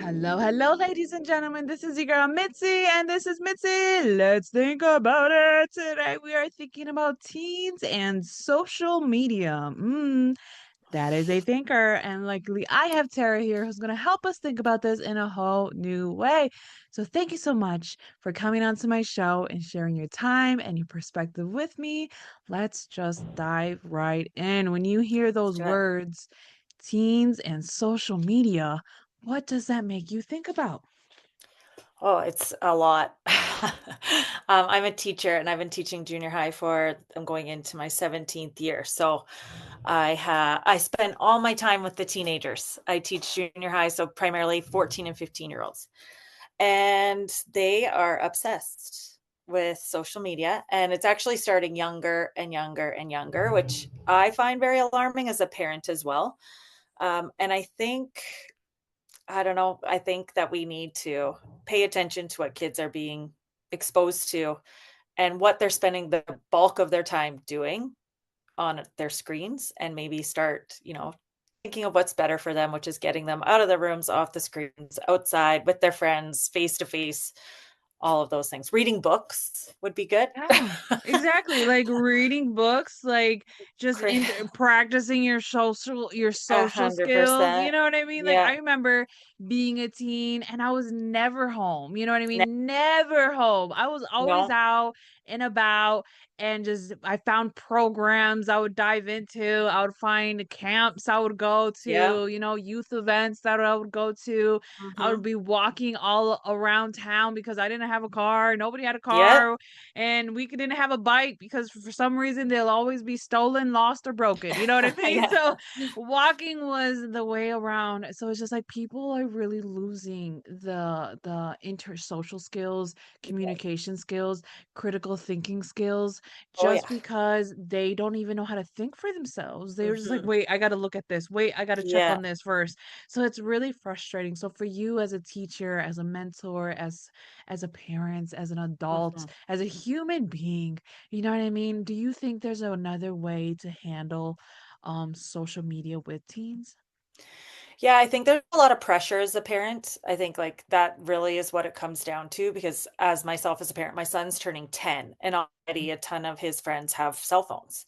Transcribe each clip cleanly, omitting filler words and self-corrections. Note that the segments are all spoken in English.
Hello, hello, ladies and gentlemen. This is your girl Mitzi, and this is Mitzi. Let's think about it. Today we are thinking about teens and social media. That is a thinker, and luckily I have Tara here who's going to help us think about this in a whole new way. So thank you so much for coming onto my show and sharing your time and your perspective with me. Let's just dive right in. When you hear Let's those do it. words, teens and social media, what does that make you think about? Oh, it's a lot. I'm a teacher and I've been teaching junior high for I'm going into my 17th year. So I spend all my time with the teenagers. I teach junior high, so primarily 14 and 15-year-olds. And they are obsessed with social media and it's actually starting younger and younger and younger, which I find very alarming as a parent as well. And I don't know. I think that we need to pay attention to what kids are being exposed to and what they're spending the bulk of their time doing on their screens and maybe start, thinking of what's better for them, which is getting them out of the rooms, off the screens, outside with their friends, face to face, all of those things. Reading books would be good. Yeah, exactly. Like reading books, like just Cra- practicing your social skills. You 100%. know what I mean? Like Yeah. I remember being a teen and I was never home. You know what I mean? Never home. I was always No. out and about and just I found programs I would dive into. I would find camps I would go Yeah. to, youth events that I would go to. I would Hmm. be walking all around town because I didn't have a car. Nobody had a Yep. car and we didn't have a bike because for some reason they'll always be stolen, lost, or broken. You know what I mean? Yeah. So walking was the way around. So it's just like people are really losing the intersocial skills, communication skills, critical thinking skills Oh just yeah. because they don't even know how to think for themselves. They're just like, Hmm. wait, I got to look at this. Wait, I got to check Yeah. on this first. So it's really frustrating. So for you as a teacher, as a mentor, as a parent, as an adult, Mhm. as a human being, you know what I mean? Do you think there's another way to handle social media with teens? Yeah, I think there's a lot of pressure as a parent. I think like that really is what it comes down to because as myself as a parent, my son's turning 10 and already a ton of his friends have cell phones.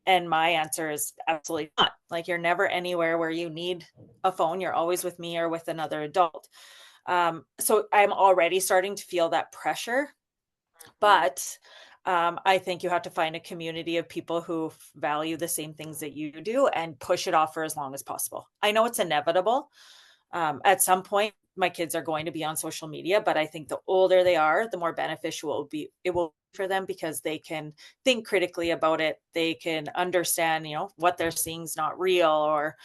And my answer is absolutely not. Like you're never anywhere where you need a phone. You're always with me or with another adult. So I'm already starting to feel that pressure. But I think you have to find a community of people who value the same things that you do and push it off for as long as possible. I know it's inevitable. At some point, my kids are going to be on social media, but I think the older they are, the more beneficial it will be for them because they can think critically about it. They can understand, what they're seeing is not real or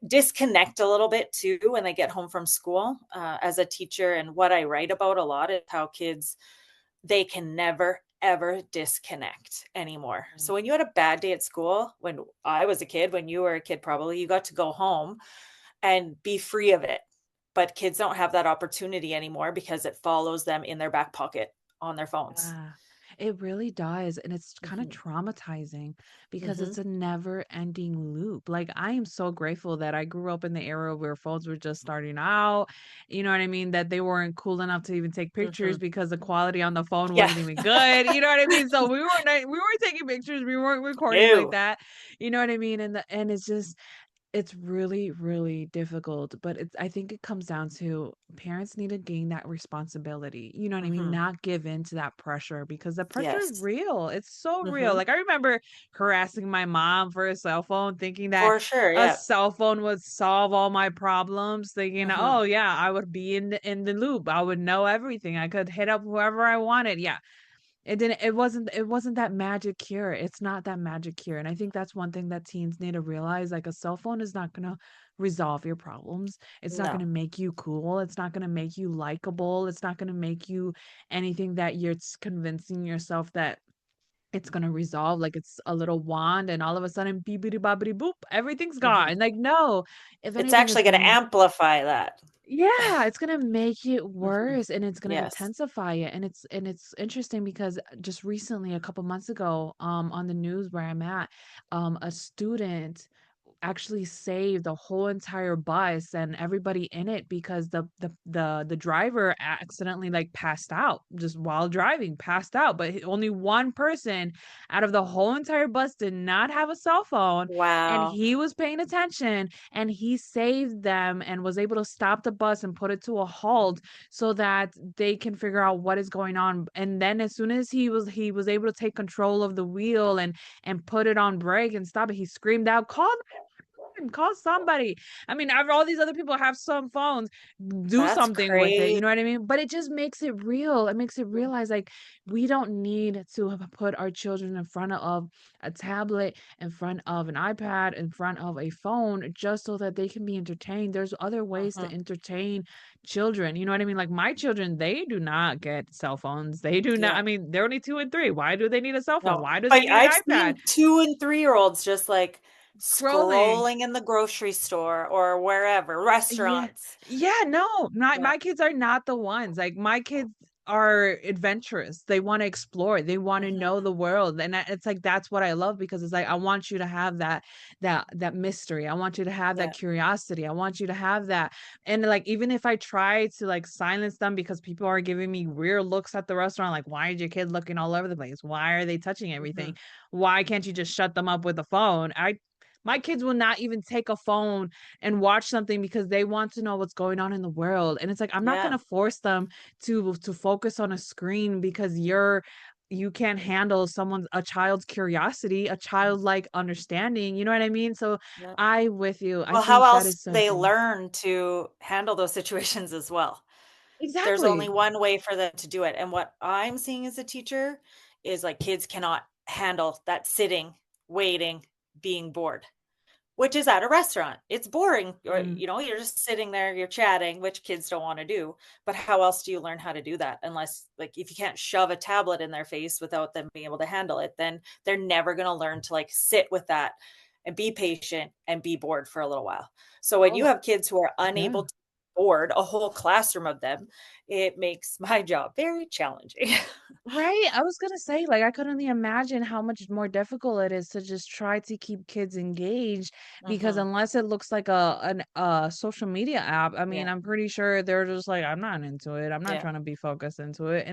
disconnect a little bit too when they get home from school. As a teacher, and what I write about a lot is how kids they can never ever disconnect anymore. So when you had a bad day at school, when I was a kid, when you were a kid, probably you got to go home and be free of it. But kids don't have that opportunity anymore because it follows them in their back pocket on their phones. Yeah, it really does. And it's kind of Hmm. traumatizing because Hmm. it's a never ending loop. Like, I am so grateful that I grew up in the era where phones were just starting out. You know what I mean? That they weren't cool enough to even take Hmm. pictures because the quality on the phone Yeah. wasn't even good. You know what I mean? So we weren't taking pictures, we weren't recording like No. that. You know what I mean? And it's just it's really, really difficult, but I think it comes down to parents need to gain that responsibility. You know what I mean? Hmm. Not give in to that pressure because the pressure is Yes. real. It's so real. Hmm. Like I remember harassing my mom for a cell phone, thinking that For sure. a Yeah. cell phone would solve all my problems, thinking, Hmm. "Oh yeah, I would be in the loop. I would know everything. I could hit up whoever I wanted." Yeah, it wasn't that magic cure. It's not that magic cure. And I think that's one thing that teens need to realize. Like a cell phone is not gonna resolve your problems. It's not No. gonna make you cool. It's not gonna make you likable. It's not gonna make you anything that you're convincing yourself that it's gonna resolve. Like it's a little wand and all of a sudden beepity boppity boop, everything's Hmm. gone. Like no, if It's anything, it's actually going to gonna amplify that. yeah, it's gonna make it Hmm. worse and it's gonna Yes. intensify it. And it's interesting because just recently, a couple months ago, on the news where I'm at, a student actually saved the whole entire bus and everybody in it because the driver accidentally like passed out just while driving, passed out. But only one person out of the whole entire bus did not have a cell phone, and Wow. he was paying attention and he saved them and was able to stop the bus and put it to a halt so that they can figure out what is going on. And then as soon as he was able to take control of the wheel and put it on brake and stop it, he screamed out, call somebody. I mean, all these other people have some phones, do That's something with it. crazy. You know what I mean? But it just makes it real. It makes it realize like we don't need to put our children in front of a tablet, in front of an iPad, in front of a phone, just so that they can be entertained. There's other ways to Mhm. entertain children. You know what I mean? Like my children, they do not get cell phones. They do not. Yeah. I mean, they're only 2 and 3. Why do they need a cell phone? No, Why do they but need an I've iPad? seen 2 and 3-year-olds just, like, Scrolling. scrolling in the grocery store or wherever, Yeah. restaurants. Yeah, no, not Yeah. my kids are not the ones. Like, my kids are adventurous. They wanna explore. They wanna know Mhm. the world, and it's like, that's what I love because it's like, I want you to have that mystery. I want you to have that Yeah. curiosity. I want you to have that, and, like, even if I try to, like, silence them because people are giving me weird looks at the restaurant, like, "Why is your kid looking all over the place? Why are they touching everything? Mhm. Why can't you just shut them up with a phone?" I My kids will not even take a phone and watch something because they want to know what's going on in the world. And it's like I'm not Yeah. gonna force them to focus on a screen because you can't handle a child's curiosity, a Mhm. childlike understanding. You know what I mean? So Yeah. I with you. I Well, how think that else is so do they important. learn to handle those situations as well? There's only Exactly. one way for them to do it, and what I'm seeing as a teacher is, like, kids cannot handle that sitting, waiting, being bored. Which is at a restaurant. It's boring, or, Mm, you're just sitting there, you're chatting, which kids don't wanna do, but how else do you learn how to do that unless like, if you can't shove a tablet in their face without them being able to handle it, then they're never gonna learn to, like, sit with that and be patient and be bored for a little while. So when you oh, have kids who are yeah. unable to board, a whole classroom of them, it makes my job very challenging. Right, I was gonna say, like, I could only imagine how much more difficult it is to just try to keep kids engaged because Mhm. unless it looks like a social media app, I mean, Yeah, I'm pretty sure they're just like, "I'm not into it. I'm not yeah. trying to be focused into it."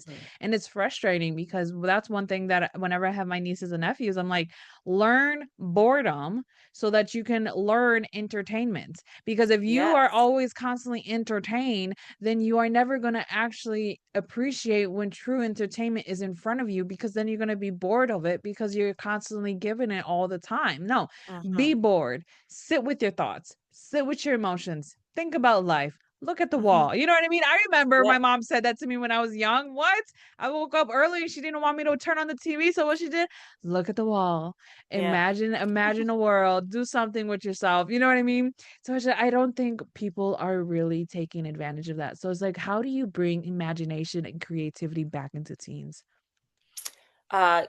Mhm. And it's frustrating because that's one thing that whenever I have my nieces and nephews, I'm like, "Learn boredom so that you can learn entertainment." Because if you are Yes. always constantly entertained, then you are never going to actually appreciate when true entertainment is in front of you because then you're going to be bored of it because you're constantly giving it all the time. No, be Mhm. bored. Sit with your thoughts. Sit with your emotions. Think about life. Look at the Mhm. wall. You know what I mean? I remember Yeah. my mom said that to me when I was young. What? I woke up early and she didn't want me to turn on the TV. So what she did? Look at the wall. Yeah. Imagine a world. Do something with yourself. You know what I mean? So I don't think people are really taking advantage of that. So it's like, how do you bring imagination and creativity back into teens?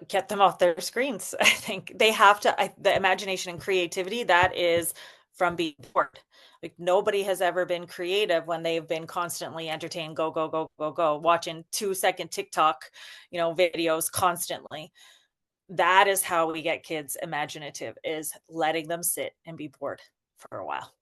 Get them off their screens. I think they have to the imagination and creativity, that is from being bored. Like, nobody has ever been creative when they've been constantly entertained, go, go, go, go, go, watching 2-second TikTok, videos constantly. That is how we get kids imaginative, is letting them sit and be bored for a while.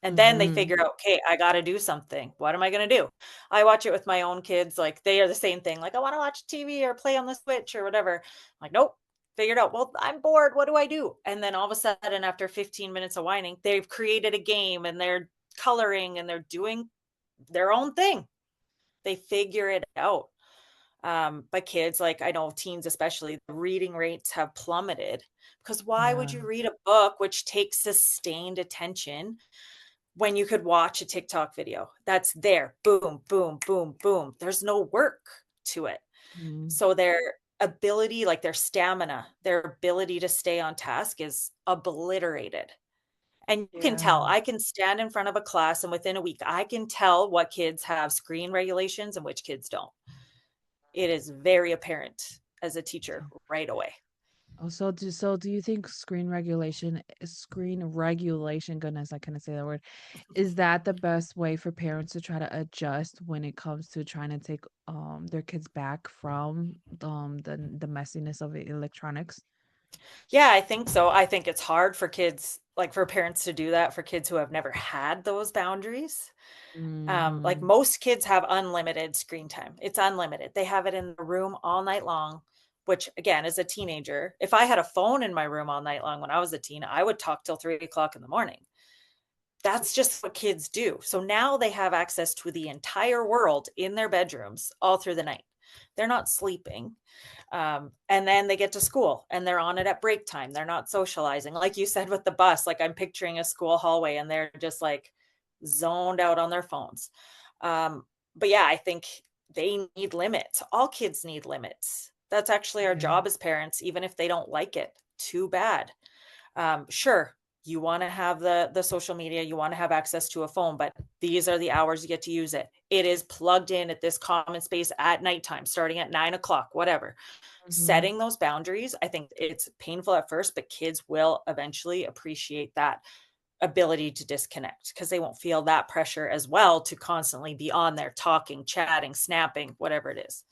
And then they Mhm. figure out, "Okay, I gotta do something. What am I gonna do?" I watch it with my own kids, like, they are the same thing, like, "I wanna watch TV or play on the Switch or whatever." I'm like, "Nope." Figured out, "Well, I'm bored. What do I do?" And then all of a sudden, after 15 minutes of whining, they've created a game and they're coloring and they're doing their own thing. They figure it out. But kids, like, I know teens especially, the reading rates have plummeted because why would Yeah. you read a book which takes sustained attention when you could watch a TikTok video that's there, boom, boom, boom, boom. There's no work to it. Mhm. So their ability, like their stamina, their ability to stay on task is obliterated. And you can tell, Yeah. I can stand in front of a class and within a week, I can tell what kids have screen regulations and which kids don't. It is very apparent as a teacher right away. Oh, so do you think screen regulation, goodness, I couldn't say that word. Is that the best way for parents to try to adjust when it comes to trying to take their kids back from the messiness of electronics? Yeah, I think so. I think it's hard for kids. like for parents to do that for kids who have never had those boundaries. Like Mhm. most kids have unlimited screen time. It's unlimited. They have it in the room all night long, which again, as a teenager, if I had a phone in my room all night long when I was a teen, I would talk till 3 o'clock in the morning. That's just what kids do. So now they have access to the entire world in their bedrooms all through the night. They're not sleeping. And then they get to school and they're on it at break time. They're not socializing. Like you said with the bus, like I'm picturing a school hallway and they're just like zoned out on their phones. Um, but yeah, I think they need limits. All kids need limits. That's actually our Yeah. job as parents, even if they don't like it. Too bad. Sure, you want to have the social media, you want to have access to a phone, but these are the hours you get to use it. It is plugged in at this common space at nighttime, starting at 9 o'clock, whatever. Mhm. Setting those boundaries, I think it's painful at first, but kids will eventually appreciate that ability to disconnect because they won't feel that pressure as well to constantly be on there talking, chatting, snapping, whatever it is.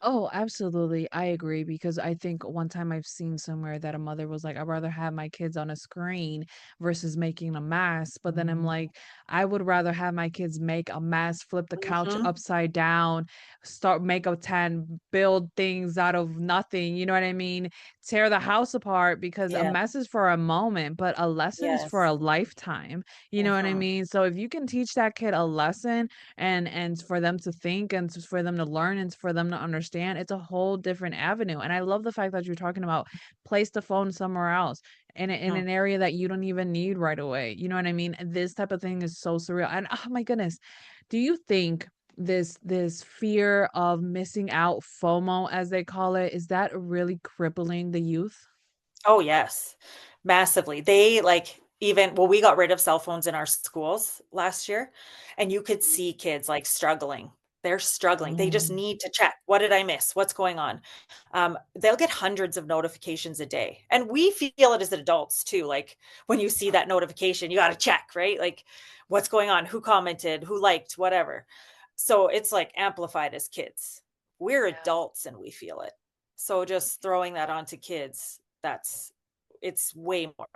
Oh, absolutely. I agree because I think one time I've seen somewhere that a mother was like, I'd rather have my kids on a screen versus making a mess. But then I'm Mhm. like, I would rather have my kids make a mess, flip the couch Mhm. upside down, start make a 10, build things out of nothing. You know what I mean? Tear the house apart because a Yeah. mess is for a moment, but a lesson is for a Yes. lifetime. You know what I Mhm. mean? So if you can teach that kid a lesson and for them to think and for them to learn and for them to understand, it's a whole different avenue. And I love the fact that you're talking about place the phone somewhere else in Mhm. an area that you don't even need right away. You know what I mean? And this type of thing is so surreal. And oh my goodness, do you think this fear of missing out, FOMO as they call it, is that really crippling the youth? Oh, yes, massively. They like even well, we got rid of cell phones in our schools last year, and you could see kids like struggling. They're struggling. They just Oh, need to check. What did I miss? What's going on? They'll get hundreds of notifications a day. And we feel it as adults too. Like when you see that notification, you got to check, right? Like what's going on? Who commented? Who liked? Whatever. So it's like amplified as kids. We're yeah. adults and we feel it. So just throwing that onto kids, that's it's way more.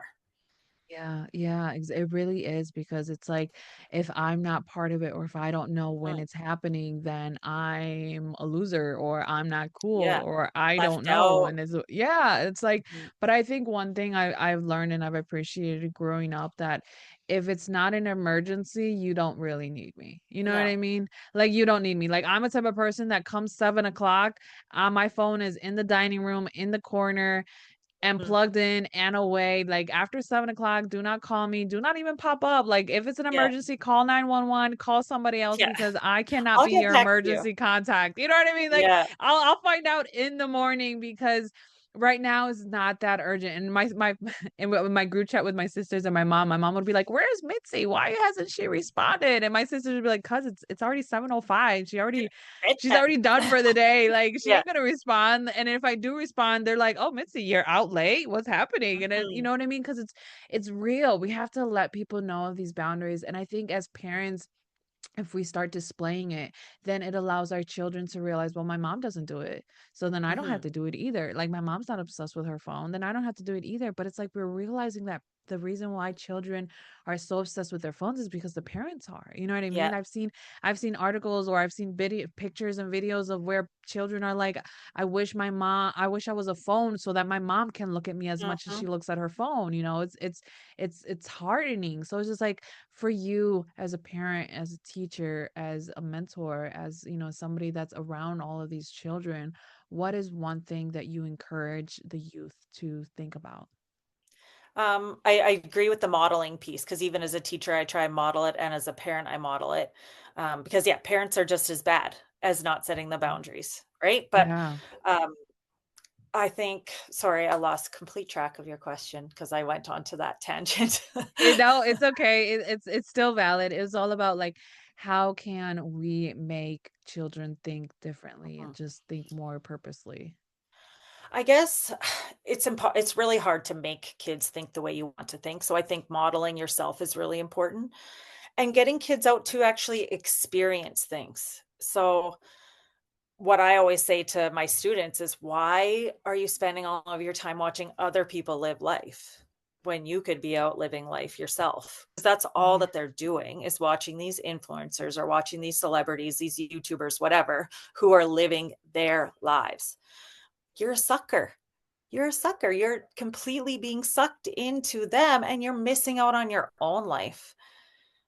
Yeah, yeah, it really is because it's like if I'm not part of it or if I don't know when Mhm. it's happening, then I'm a loser or I'm not cool Yeah. or I don't Left know out. when yeah, it's like Mhm. but I think one thing I've learned and I've appreciated growing up that if it's not an emergency, you don't really need me. You know what I No. mean? Like you don't need me. Like I'm a type of person that comes 7 o'clock, my phone is in the dining room in the corner and Mhm. plugged in and away. Like after 7 o'clock, do not call me. Do not even pop up. Like if it's an Yeah. emergency, call 911, call somebody else Yeah. because I cannot I'll be get your back to you. emergency contact. You know what I mean? Like Yeah. I'll find out in the morning because right now is not that urgent. And my and with my group chat with my sisters and my mom would be like, "Where's Mitzi? Why hasn't she responded?" And my sisters would be like, "Cause it's already 7:05. She's already done Bedtime. for the day. Like she Yeah. ain't gonna respond. And if I do respond, they're like, "Oh, Mitzi, you're out late. What's happening?" And you Mhm. know what I mean? Because it's real. We have to let people know of these boundaries. And I think as parents, if we start displaying it, then it allows our children to realize, well, my mom doesn't do it. So then I don't have Mhm. to do it either. Like my mom's not obsessed with her phone, then I don't have to do it either. But it's like we're realizing that the reason why children are so obsessed with their phones is because the parents are. You know what I Yeah. mean? I've seen articles or I've seen video pictures and videos of where children are like, I wish I was a phone so that my mom can look at me as much as Mhm. she looks at her phone. You know, it's hardening. So it's just like for you as a parent, as a teacher, as a mentor, as somebody that's around all of these children, what is one thing that you encourage the youth to think about? I agree with the modeling piece because even as a teacher, I try and model it, and as a parent, I model it. Because yeah, parents are just as bad as not setting the Mm. boundaries, right? But Yeah. um, I think, sorry, I lost complete track of your question because I went on to that tangent. No, it's okay. It's still valid. It's all about like how can we make children think differently and Mhm. just think more purposely. I guess it's really hard to make kids think the way you want to think. So I think modeling yourself is really important and getting kids out to actually experience things. So what I always say to my students is, why are you spending all of your time watching other people live life? when you could be out living life yourself. 'Cause that's all Yeah. that they're doing is watching these influencers or watching these celebrities, these YouTubers, whatever, who are living their lives. You're a sucker. You're a sucker. You're completely being sucked into them and you're missing out on your own life.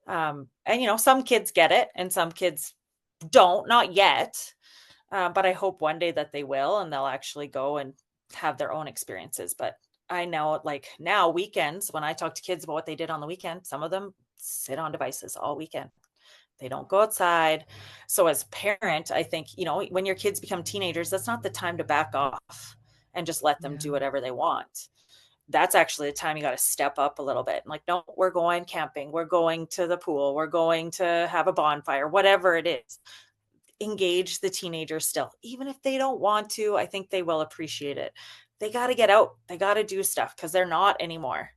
And some kids get it and some kids don't, not yet. But I hope one day that they will and they'll actually go and have their own experiences. But I know, like now, weekends, when I talk to kids about what they did on the weekend, some of them sit on devices all weekend. They don't go outside. So, as a parent, I think, when your kids become teenagers, that's not the time to back off and just let them do Yeah. whatever they want. That's actually the time you got to step up a little bit. Like, no, we're going camping. We're going to the pool. We're going to have a bonfire, whatever it is. Engage the teenagers still. Even if they don't want to, I think they will appreciate it. They got to get out. They got to do stuff because they're not anymore.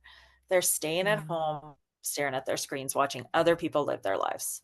They're staying at Yeah. home, staring at their screens, watching other people live their lives.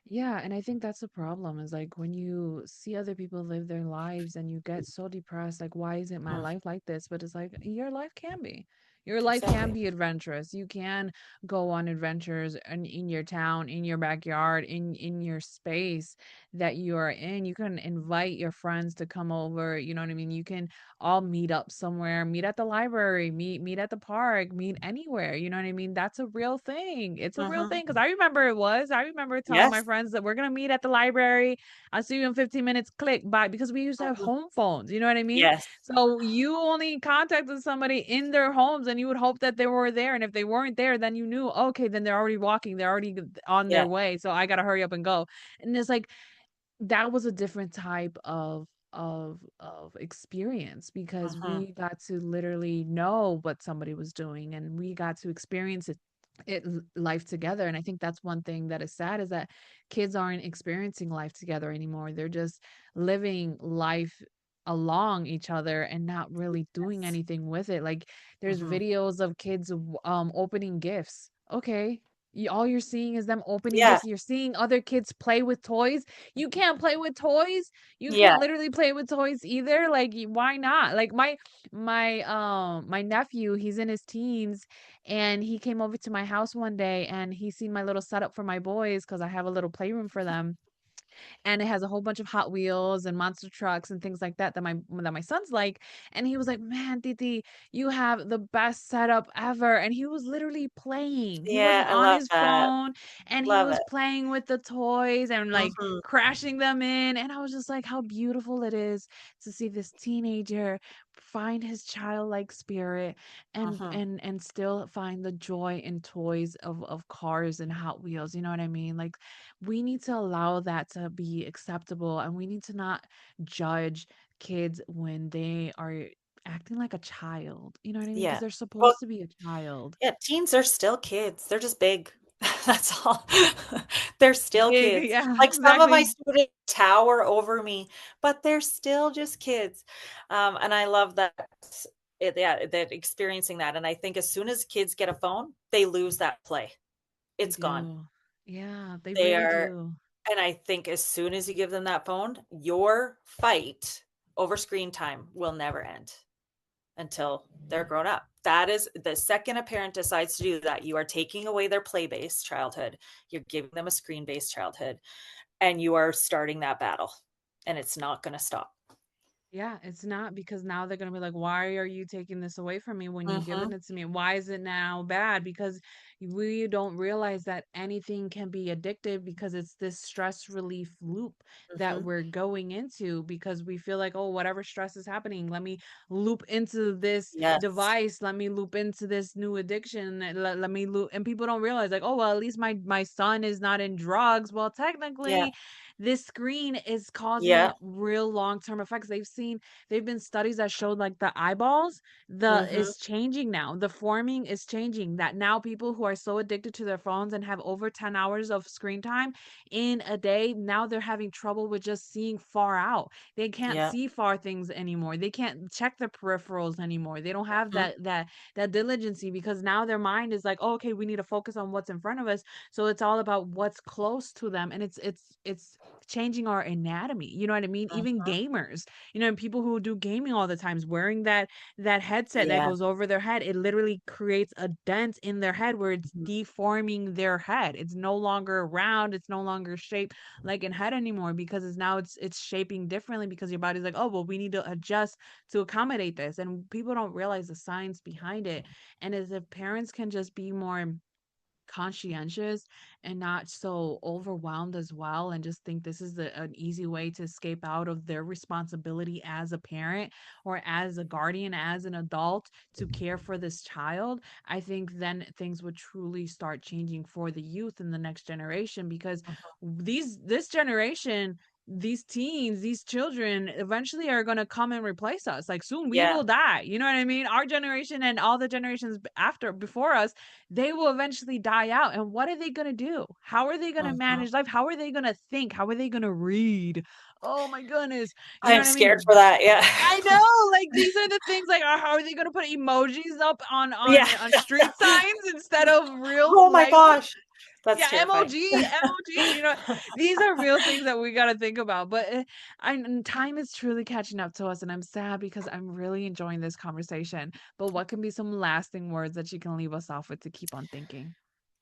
Yeah, and I think that's the problem is like when you see other people live their lives and you get so depressed, like, why isn't my Mhm. life like this? But it's like your life can be. Your life can Exactly. be adventurous. You can go on adventures in your town, in your backyard, in your space that you are in. You can invite your friends to come over. You know what I mean? You can all meet up somewhere, meet at the library, meet at the park, meet anywhere. You know what I mean? That's a real thing. It's a real thing Hmm. because I remember it was. I remember telling my Yes. friends that we're gonna meet at the library. I'll see you in 15 minutes. Click bye because we used to have Mhm. home phones. You know what I mean? Yes. So you only contacted somebody in their homes, and you would hope that they were there. And if they weren't there, then you knew okay, then they're already walking. They're already on their Yeah. way. So I gotta hurry up and go. And it's like that was a different type of experience because Hmm. we got to literally know what somebody was doing and we got to experience life together. And I think that's one thing that is sad is that kids aren't experiencing life together anymore. They're just living life along each other and not really doing Yes. anything with it. Like there's Hmm. videos of kids opening gifts. Okay, all you're seeing is them opening Yeah. gifts. You're seeing other kids play with toys. You can't play with toys. You Yeah. can't literally play with toys either. Like, why not? Like my nephew, he's in his teens, and he came over to my house one day, and he seen my little setup for my boys because I have a little playroom for them, and it has a whole bunch of Hot Wheels and monster trucks and things like that that my sons like. And he was like, "Man, Titi, you have the best setup ever." And he was literally playing. He Yeah. wasn't I on love his that. phone, and he Love was it. playing with the toys and like Hmm. crashing them in. And I was just like, how beautiful it is to see this teenager find his childlike spirit and Hmm. and and still find the joy in toys of cars and Hot Wheels. You know what I mean? Like we need to allow that to be acceptable and we need to not judge kids when they are acting like a child. You know what I mean? Because Yeah. they're Well, supposed to be a child. yeah, teens are still kids. They're just big. That's all. They're still Big, kids. yeah, Like, some of my exactly. students tower over me, but they're still just kids. And I love that yeah, that experiencing that. And I think as soon as kids get a phone, they lose that play. They It's gone. do. Yeah, they They really are do. and I think as soon as you give them that phone, your fight over screen time will never end until they're grown up. That is the second a parent decides to do that, you are taking away their play based childhood. You're giving them a screen based childhood and you are starting that battle and it's not going to stop. Yeah, it's not because now they're gonna be like, "Why are you taking this away from me when you given Mhm. it to me? Why is it now bad?" Because we don't realize that anything can be addictive because it's this stress relief loop that Mhm. we're going into because we feel like, "Oh, whatever stress is happening, let me loop into this Yes. device, let me loop into this new addiction, and let me loop." And people don't realize like, "Oh, well, at least my son is not in drugs." Well, Yeah. technically, this screen is causing Yeah. real long-term effects. They've been studies that showed like the eyeballs, the Mhm. is changing now. The forming is changing. That now people who are so addicted to their phones and have over 10 hours of screen time in a day, now they're having trouble with just seeing far out. They can't Yeah. see far things anymore. They can't check their peripherals anymore. They don't have Mhm. that diligency because now their mind is like, oh, okay, we need to focus on what's in front of us. So it's all about what's close to them, and it's changing our anatomy. You know what I mean? Even Mhm. gamers, and people who do gaming all the times wearing that headset that Yeah. goes over their head, it literally creates a dent in their head where it's Mhm. deforming their head. It's no longer round, it's no longer shaped like a head anymore because it's shaping differently because your body's like, oh well, we need to adjust to accommodate this. And people don't realize the science behind it. And as if parents can just be more conscientious and not so overwhelmed as well, and just think this is an easy way to escape out of their responsibility as a parent or as a guardian, as an adult, to care for this child, I think then things would truly start changing for the youth in the next generation. Because Mhm. this generation, these teens, these children eventually are going to come and replace us. Like soon we Yeah. will die. You know what I mean? Our generation and all the generations after before us, they will eventually die out. And what are they going to do? How are they going to Mhm. manage life? How are they going to think? How are they going to read? Oh my goodness. You I know am what I scared mean? for that. Yeah. I know, like these are the things, like how are they going to put emojis up on Yeah. street signs instead of real Oh my language? gosh. That's Yeah, terrifying. emoji, these are real things that we got to think about. But and time is truly catching up to us, and I'm sad because I'm really enjoying this conversation. But what can be some lasting words that you can leave us off with to keep on thinking?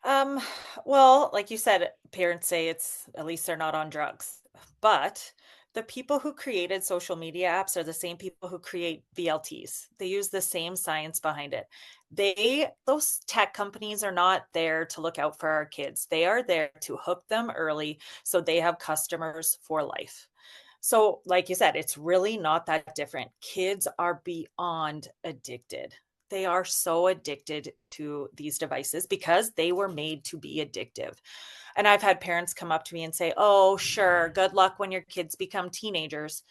Um, well, like you said, parents say it's at least they're not on drugs. But the people who created social media apps are the same people who create VLTs. They use the same science behind it. Those tech companies are not there to look out for our kids. They are there to hook them early so they have customers for life. So, like you said, it's really not that different. Kids are beyond addicted. They are so addicted to these devices because they were made to be addictive. And I've had parents come up to me and say, "Oh, sure, good luck when your kids become teenagers."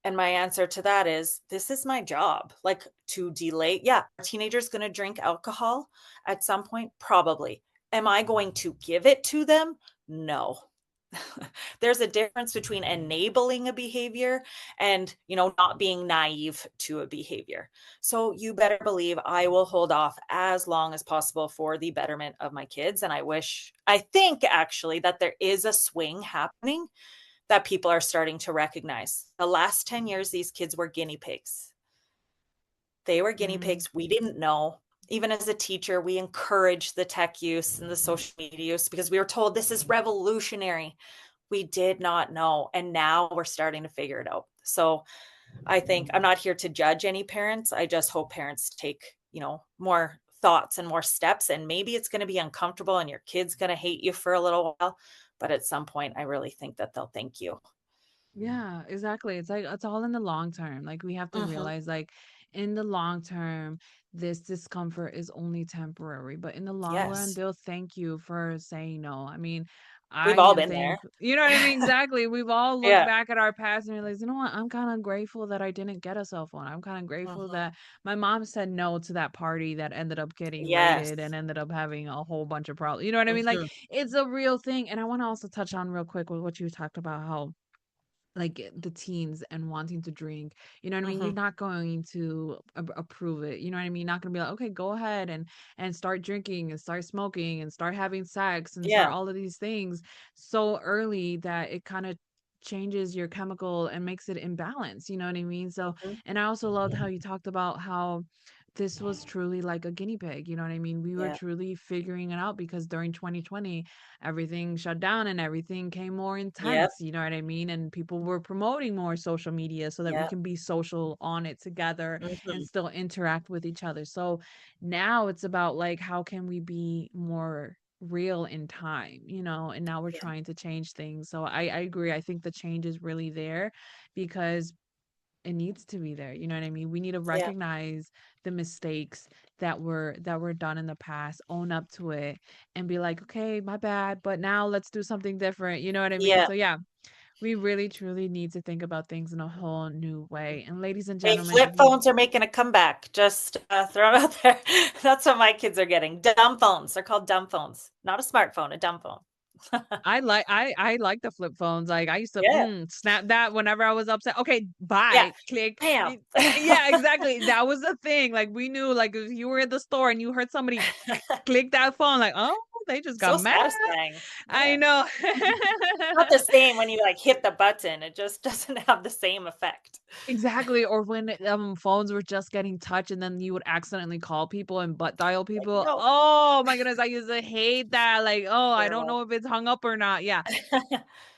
And my answer to that is, this is my job. Like to delay. Yeah, are teenagers going to drink alcohol at some point? Probably. Am I going to give it to them? No. There's a difference between enabling a behavior and, not being naive to a behavior. So you better believe I will hold off as long as possible for the betterment of my kids. And I think actually that there is a swing happening that people are starting to recognize. The last 10 years, these kids were guinea pigs. They were guinea Mm, pigs. We didn't know. Even as a teacher, we encouraged the tech use and the social media use because we were told this is revolutionary. We did not know. And now we're starting to figure it out. So I think I'm not here to judge any parents. I just hope parents take, more thoughts and more steps. And maybe it's going to be uncomfortable and your kid's going to hate you for a little while. But at some point, I really think that they'll thank you. yeah, exactly. It's like it's all in the long term. Like we have to Hmm. realize, like in the long term, this discomfort is only temporary, but in the long run, Yes. they'll thank you for saying no. I mean, I We've all am been there. thankful. You know what I mean? Exactly. We've all looked Yeah. back at our past and realized, you know what? I'm kind of grateful that I didn't get a cell phone. I'm kind of grateful Hmm. that my mom said no to that party that ended up getting Yes. raided and ended up having a whole bunch of problems. You know what I mean? Like Hmm. it's a real thing. And I want to also touch on real quick with what you talked about, how like the teens and wanting to drink, you know what I mean? Hmm. You're not going to approve it, you know what I mean? Not gonna be like, okay, go ahead and start drinking and start smoking and start having sex and start Yeah. all of these things so early that it kind of changes your chemical and makes it imbalance, you know what I mean? So, Mhm. and I also loved how you talked about how this was truly like a guinea pig, you know what I mean? We were Yeah. truly figuring it out because during 2020 everything shut down and everything came more Yep. intense, you know what I mean? And people were promoting more social media so that we Yep. can be social on it together and Hmm. still interact with each other. So now it's about like, how can we be more real in time, and now we're Yeah. trying to change things. So I agree. I think the change is really there because it needs to be there. You know what I mean? We need to Yeah. recognize the mistakes that were done in the past, own up to it, and be like, okay, my bad, but now let's do something different. You know what I mean? Yeah. So yeah, We really truly need to think about things in a whole new way. And ladies and Hey, gentlemen, flip if you phones are making a comeback. Just throw it out there. That's what my kids are getting. Dumb phones. They're called dumb phones. Not a smartphone, a dumb phone. I like the flip phones. Like I used to Yeah. snap that whenever I was upset. Okay, Yeah. bye. Click. Bam. Yeah, exactly. That was the thing. Like we knew like if you were at the store and you heard somebody click that phone, like, oh, they just got So mad. satisfying. I Yeah. know. Not the same when you like hit the button. It just doesn't have the same effect. Exactly, or when, phones were just getting touch and then you would accidentally call people and butt dial Like, people. no, Oh my goodness, I used to hate that, like, "Oh, I don't terrible. know if it's hung up or not." Yeah,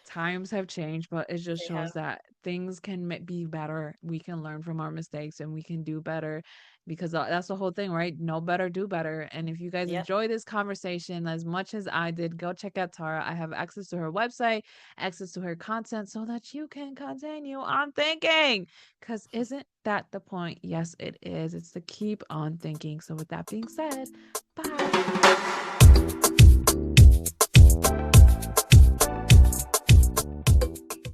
times have changed, but it just They shows have. that things can be better. We can learn from our mistakes and we can do better because that's the whole thing, right? Know better, do better. And if you guys Yeah. enjoy this conversation as much as I did, go check out Tara. I have access to her website, access to her content so that you can continue on thinking. Because isn't that the point? Yes, it is. It's to keep on thinking. So, with that being said, bye.